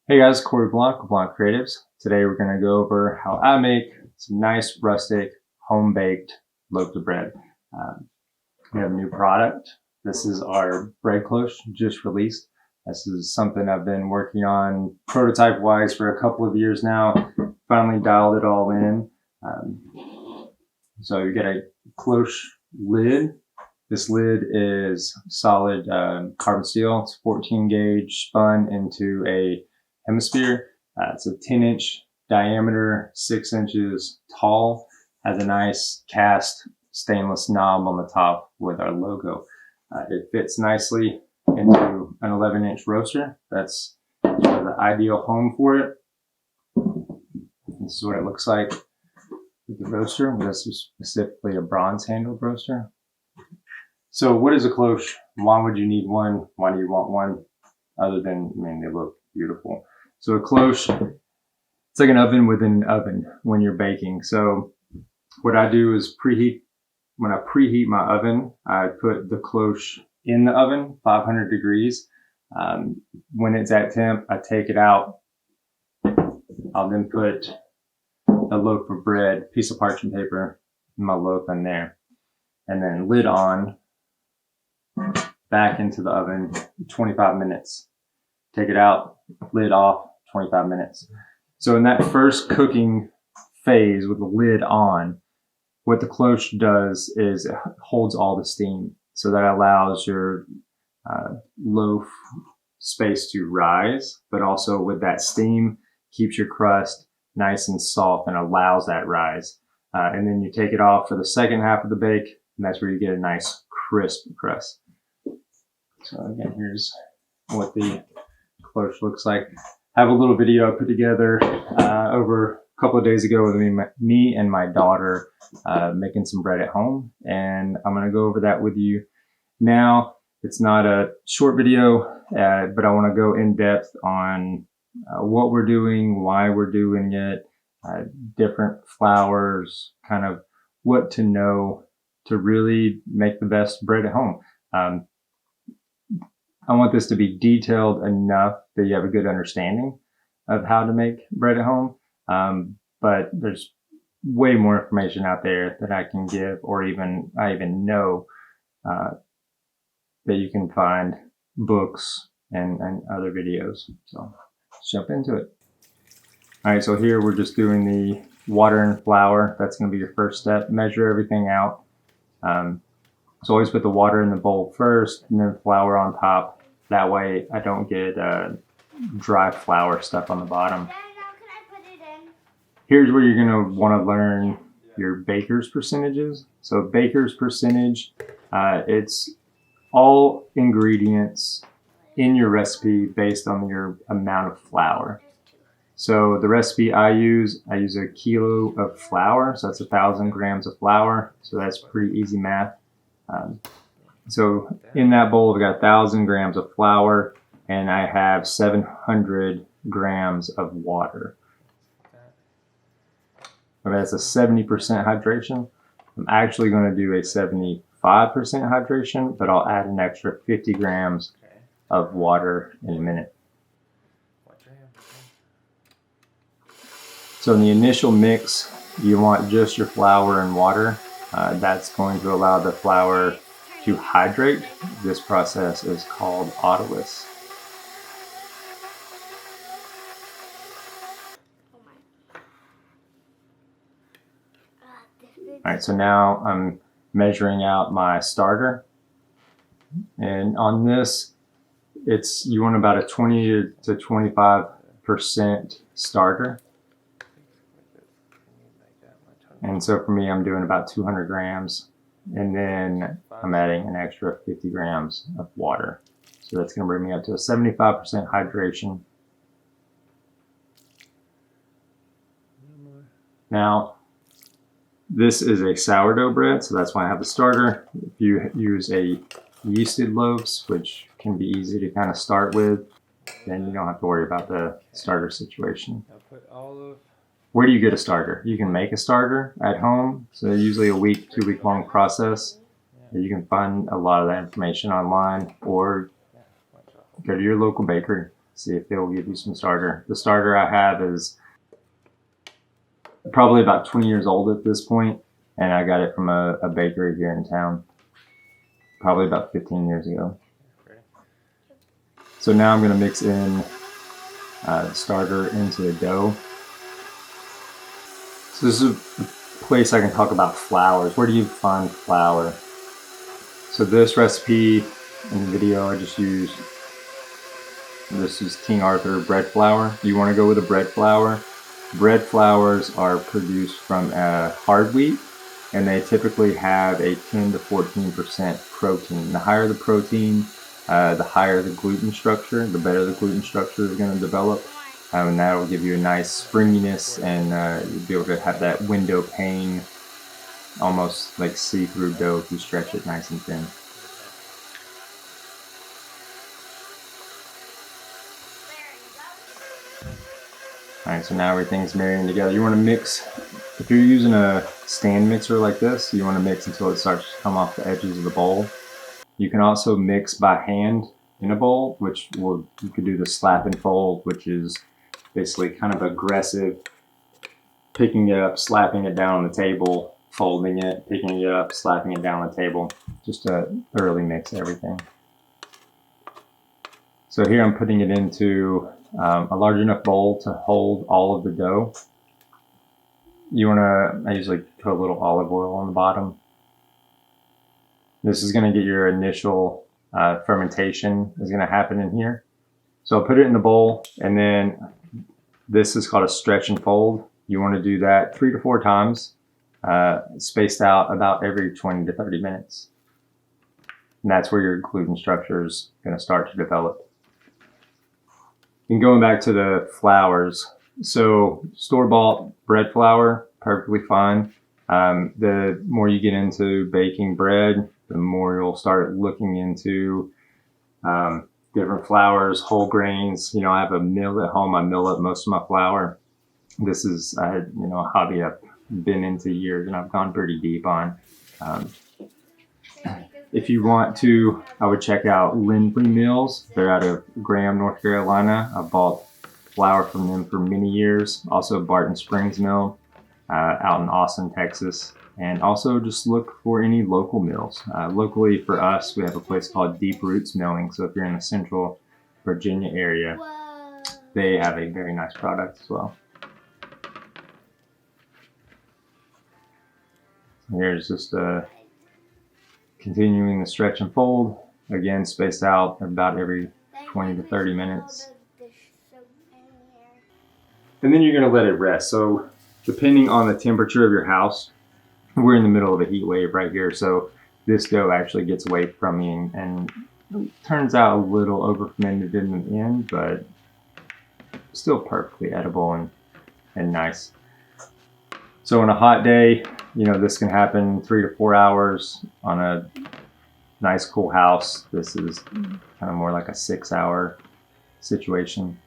Hey guys, Corey Blanc of Blanc Creatives. Today we're going to go over how I make some nice rustic home-baked loaf of bread. We have a new product. This is our bread cloche, just released. This is something I've been working on prototype-wise for a couple of years now. Finally dialed it all in. So you get a cloche lid. This lid is solid carbon steel. It's 14 gauge spun into a hemisphere. It's a 10-inch diameter, 6 inches tall, has a nice cast stainless knob on the top with our logo. It fits nicely into an 11-inch roaster. That's sort of the ideal home for it. This is what it looks like with the roaster. This is specifically a bronze handled roaster. So what is a cloche? Why would you need one? Why do you want one? Other than, they look beautiful. So a cloche, it's like an oven within an oven when you're baking. So what I do is when I preheat my oven, I put the cloche in the oven, 500 degrees. When it's at temp, I take it out. I'll then put a loaf of bread, piece of parchment paper, and my loaf in there. And then lid on, back into the oven, 25 minutes. Take it out, lid off, 25 minutes. So in that first cooking phase with the lid on, what the cloche does is it holds all the steam. So that allows your loaf space to rise, but also with that steam, keeps your crust nice and soft and allows that rise. And then you take it off for the second half of the bake, and that's where you get a nice crisp crust. So again, here's what the cloche looks like. I have a little video I put together over a couple of days ago with me and my daughter making some bread at home, and I'm going to go over that with you now. It's not a short video, but I want to go in depth on what we're doing, why we're doing it, different flours, kind of what to know to really make the best bread at home. I want this to be detailed enough that you have a good understanding of how to make bread at home. But there's way more information out there that I can give, or I even know that you can find books and other videos. So let's jump into it. All right, so here we're just doing the water and flour. That's going to be your first step. Measure everything out. So always put the water in the bowl first and then flour on top. That way I don't get dry flour stuff on the bottom. Dad, now can I put it in? Here's where you're going to want to learn your baker's percentages. So baker's percentage, it's all ingredients in your recipe based on your amount of flour. So the recipe I use a kilo of flour. So that's 1,000 grams of flour. So that's pretty easy math. So in that bowl, I've got 1,000 grams of flour and I have 700 grams of water. Okay, that's a 70% hydration. I'm actually going to do a 75% hydration, but I'll add an extra 50 grams of water in a minute. So in the initial mix, you want just your flour and water. That's going to allow the flour to hydrate. This process is called autolysation. All right, so now I'm measuring out my starter. And on this, you want about a 20 to 25% starter. And so for me, I'm doing about 200 grams. And then I'm adding an extra 50 grams of water. So that's going to bring me up to a 75% hydration. Now, this is a sourdough bread, so that's why I have the starter. If you use a yeasted loaves, which can be easy to kind of start with, then you don't have to worry about the starter situation. Where do you get a starter? You can make a starter at home. So usually a week, 2 week long process. You can find a lot of that information online or go to your local bakery. See if they'll give you some starter. The starter I have is probably about 20 years old at this point, and I got it from a bakery here in town, probably about 15 years ago. So now I'm going to mix in the starter into the dough. So this is a place I can talk about flours. Where do you find flour? So this recipe in the video I just used, this is King Arthur bread flour. You want to go with a bread flour. Bread flours are produced from hard wheat, and they typically have a 10 to 14% protein. The higher the protein, the higher the gluten structure, the better the gluten structure is going to develop. And that will give you a nice springiness, and you'll be able to have that window pane, almost like see-through dough if you stretch it nice and thin. Alright, so now everything's marrying together. You want to mix, if you're using a stand mixer like this, you want to mix until it starts to come off the edges of the bowl. You can also mix by hand in a bowl, which you could do the slap and fold, which is basically kind of aggressive, picking it up, slapping it down on the table, folding it, picking it up, slapping it down on the table, just to thoroughly mix everything. So here I'm putting it into a large enough bowl to hold all of the dough. I usually put a little olive oil on the bottom. This is going to get your initial fermentation is going to happen in here. So I'll put it in the bowl, and then this is called a stretch and fold. You want to do that 3 to 4 times, spaced out about every 20 to 30 minutes. And that's where your gluten structure is going to start to develop. And going back to the flours, so store-bought bread flour, perfectly fine. The more you get into baking bread, the more you'll start looking into different flours, whole grains. You know, I have a mill at home. I mill up most of my flour. This is a hobby I've been into years, and I've gone pretty deep on. If you want to, I would check out Lindley Mills. They're out of Graham, North Carolina. I've bought flour from them for many years. Also Barton Springs Mill out in Austin, Texas. And also just look for any local mills. Locally for us, we have a place called Deep Roots Milling. So if you're in the central Virginia area, they have a very nice product as well. Here's just continuing the stretch and fold, again spaced out about every 20 to 30 minutes. And then you're going to let it rest. So depending on the temperature of your house, we're in the middle of a heat wave right here, so this dough actually gets away from me and turns out a little over fermented in the end, but still perfectly edible and nice. So on a hot day, this can happen 3 to 4 hours. On a nice cool house, this is kind of more like a 6-hour situation.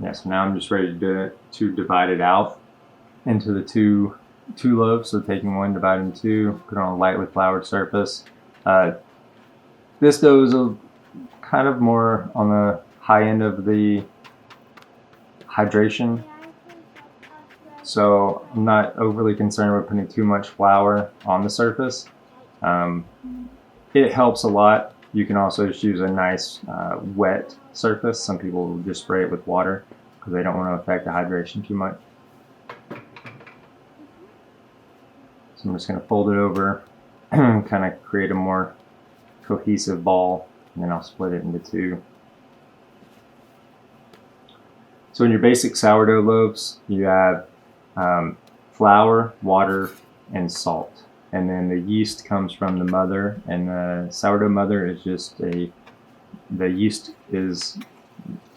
Yeah, so now I'm just ready to divide it out into the two loaves. So taking one, divide it in two, put it on a lightly floured surface. This dough is kind of more on the high end of the hydration, so I'm not overly concerned with putting too much flour on the surface. It helps a lot. You can also just use a nice wet surface. Some people will just spray it with water because they don't want to affect the hydration too much. So I'm just going to fold it over, kind of create a more cohesive ball, and then I'll split it into two. So in your basic sourdough loaves, you have flour, water, and salt. And then the yeast comes from the mother, and the sourdough mother is just the yeast is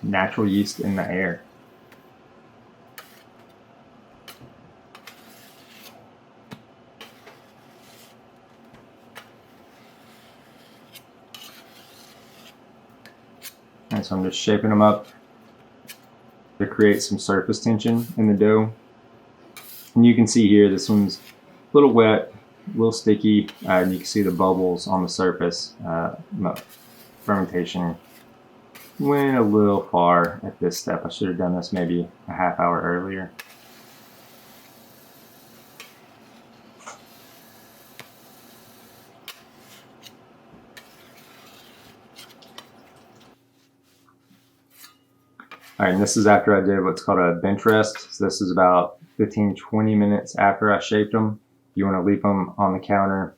natural yeast in the air. And so I'm just shaping them up to create some surface tension in the dough. And you can see here, this one's a little wet, a little sticky, and you can see the bubbles on the surface. Fermentation went a little far at this step. I should have done this maybe a half hour earlier. All right, and this is after I did what's called a bench rest. So this is about 15-20 minutes after I shaped them. You want to leave them on the counter.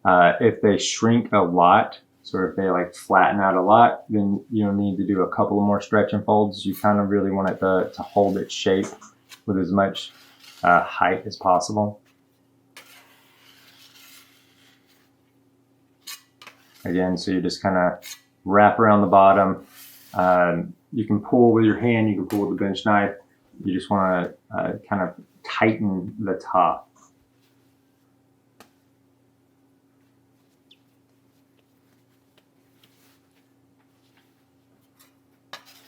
If they shrink a lot, so if they like flatten out a lot, then you'll need to do a couple of more stretch and folds. You kind of really want it to hold its shape with as much height as possible. Again, so you just kind of wrap around the bottom. You can pull with your hand, you can pull with the bench knife. You just want to kind of tighten the top.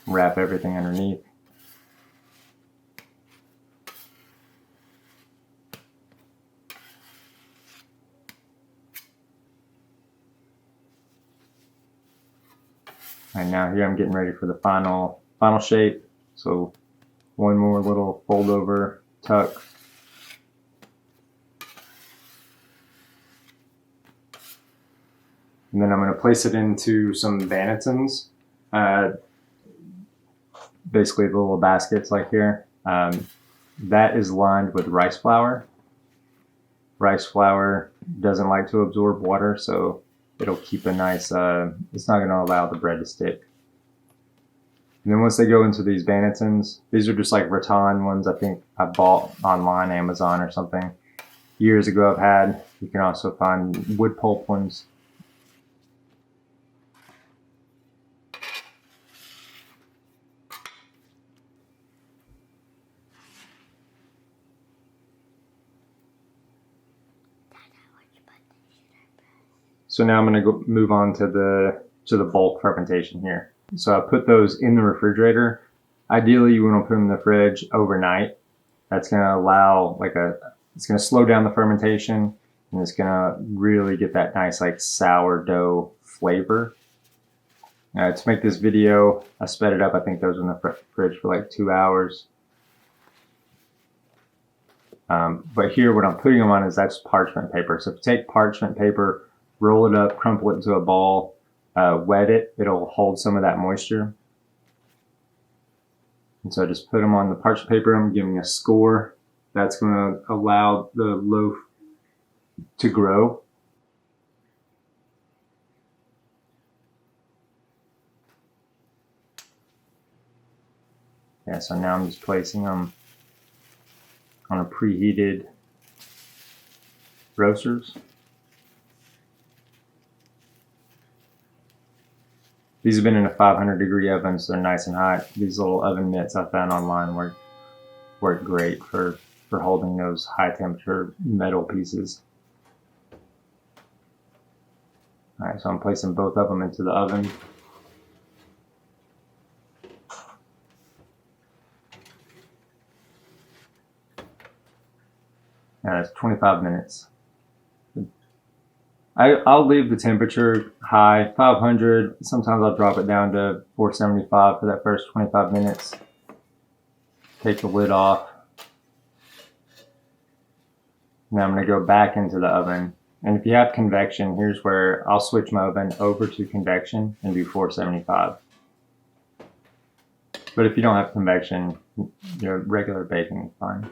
Wrap everything underneath. And now here I'm getting ready for the final shape. So one more little fold over, tuck. And then I'm going to place it into some bannetons. Basically the little baskets like here. That is lined with rice flour. Rice flour doesn't like to absorb water, so it'll keep a nice, it's not going to allow the bread to stick. And then once they go into these bannetons, these are just like rattan ones I think I bought online, Amazon or something. Years ago I've had. You can also find wood pulp ones. So now I'm going to move on to the bulk fermentation here. So I put those in the refrigerator. Ideally, you want to put them in the fridge overnight. That's going to allow it's going to slow down the fermentation, and it's going to really get that nice like sourdough flavor. To make this video, I sped it up. I think those were in the fridge for like 2 hours. But here, what I'm putting them on is that's parchment paper. So if you take parchment paper, roll it up, crumple it into a ball, wet it, it'll hold some of that moisture. And so I just put them on the parchment paper. I'm giving a score. That's going to allow the loaf to grow. Yeah, so now I'm just placing them on a preheated roasters. These have been in a 500-degree oven, so they're nice and hot. These little oven mitts I found online work great for holding those high-temperature metal pieces. All right, so I'm placing both of them into the oven. And it's 25 minutes. I'll leave the temperature high, 500. Sometimes I'll drop it down to 475 for that first 25 minutes. Take the lid off. Now I'm going to go back into the oven. And if you have convection, here's where I'll switch my oven over to convection and do 475. But if you don't have convection, your regular baking is fine.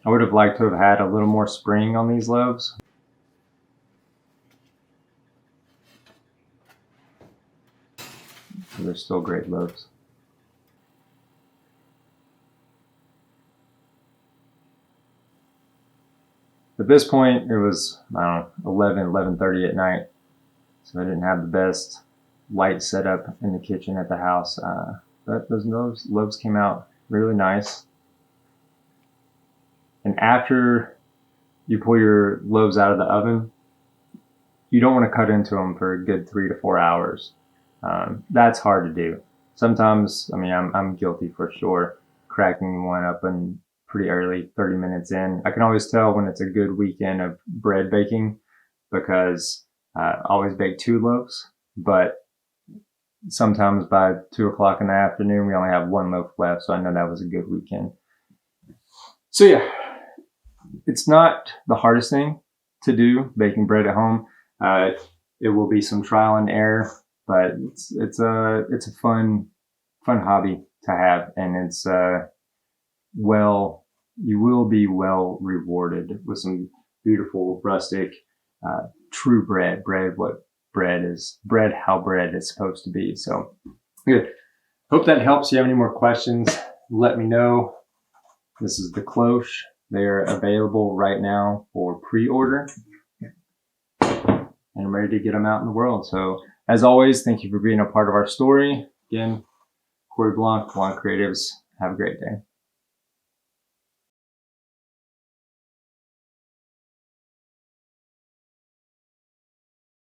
I would have liked to have had a little more spring on these loaves. They're still great loaves. At this point, it was, I don't know, 11:30 at night. So I didn't have the best light setup in the kitchen at the house. But those loaves came out really nice. And after you pull your loaves out of the oven, you don't want to cut into them for a good 3 to 4 hours. That's hard to do. sometimes, I mean, I'm guilty for sure, cracking one up and pretty early, 30 minutes in. I can always tell when it's a good weekend of bread baking because I always bake 2 loaves, but sometimes by 2 o'clock in the afternoon, we only have 1 loaf left. So I know that was a good weekend. So yeah, it's not the hardest thing to do, baking bread at home. It will be some trial and error, but it's a fun hobby to have, and it's you will be well rewarded with some beautiful rustic true bread what bread how bread is supposed to be. So good. Hope that helps. If you have any more questions, let me know. This is the Cloche. They're available right now for pre-order, and I'm ready to get them out in the world. So as always, thank you for being a part of our story. Again, Corey Blanc, Blanc Creatives. Have a great day.